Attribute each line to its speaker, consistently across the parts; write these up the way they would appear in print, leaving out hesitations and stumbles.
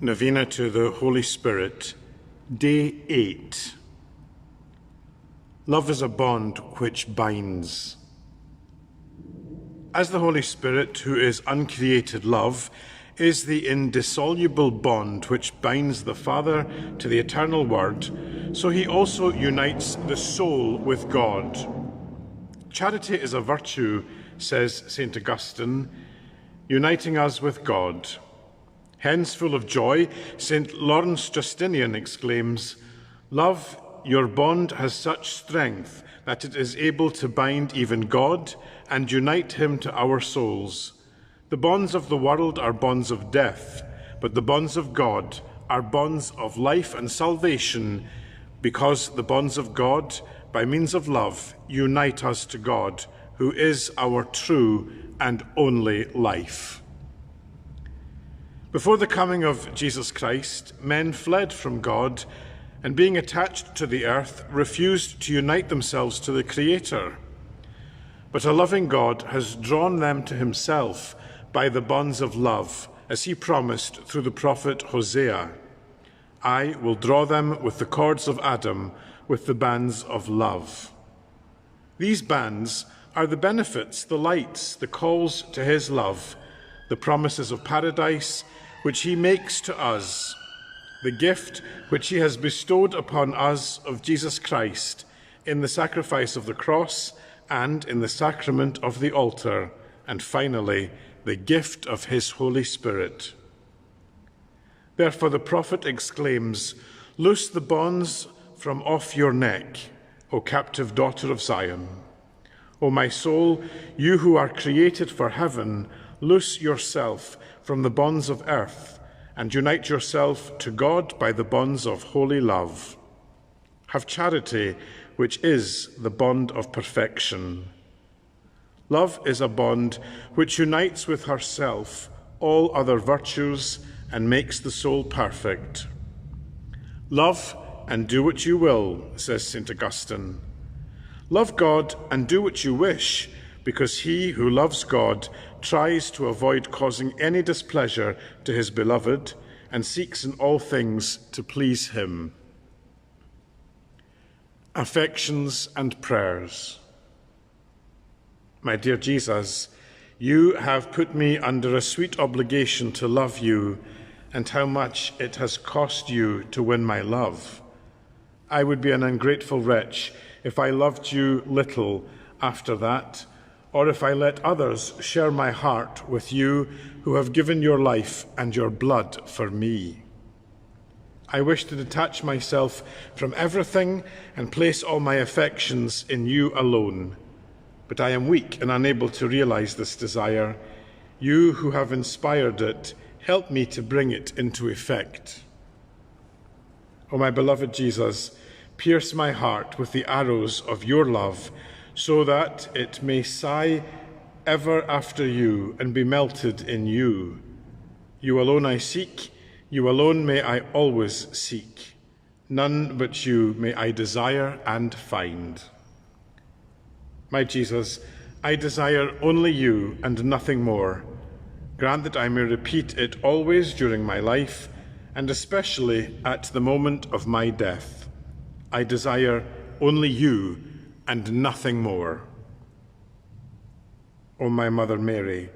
Speaker 1: Novena to the Holy Spirit, Day 8. Love is a bond which binds. As the Holy Spirit, who is uncreated love, is the indissoluble bond which binds the Father to the eternal Word, so he also unites the soul with God. Charity is a virtue, says St. Augustine, uniting us with God. Hence, full of joy, St. Lawrence Justinian exclaims, "Love, your bond has such strength that it is able to bind even God and unite him to our souls. The bonds of the world are bonds of death, but the bonds of God are bonds of life and salvation, because the bonds of God, by means of love, unite us to God, who is our true and only life." Before the coming of Jesus Christ, men fled from God and, being attached to the earth, refused to unite themselves to the Creator. But a loving God has drawn them to himself by the bonds of love, as he promised through the prophet Hosea. "I will draw them with the cords of Adam, with the bands of love." These bands are the benefits, the lights, the calls to his love, the promises of paradise which he makes to us, the gift which he has bestowed upon us of Jesus Christ in the sacrifice of the cross and in the sacrament of the altar, and finally, the gift of his Holy Spirit. Therefore the prophet exclaims, "Loose the bonds from off your neck, O captive daughter of Zion. O my soul, you who are created for heaven, loose yourself from the bonds of earth and unite yourself to God by the bonds of holy love. Have charity, which is the bond of perfection." Love is a bond which unites with herself all other virtues and makes the soul perfect. "Love and do what you will," says St. Augustine. Love God and do what you wish, because he who loves God tries to avoid causing any displeasure to his beloved and seeks in all things to please him. Affections and prayers. My dear Jesus, you have put me under a sweet obligation to love you, and how much it has cost you to win my love. I would be an ungrateful wretch if I loved you little after that, or if I let others share my heart with you who have given your life and your blood for me. I wish to detach myself from everything and place all my affections in you alone, but I am weak and unable to realize this desire. You who have inspired it, help me to bring it into effect. O my beloved Jesus, pierce my heart with the arrows of your love, so that it may sigh ever after you and be melted in you. You alone I seek, you alone may I always seek. None but you may I desire and find. My Jesus, I desire only you and nothing more. Grant that I may repeat it always during my life, and especially at the moment of my death. I desire only you and nothing more. O my Mother Mary,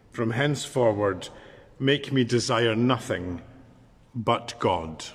Speaker 1: from henceforward make me desire nothing but God.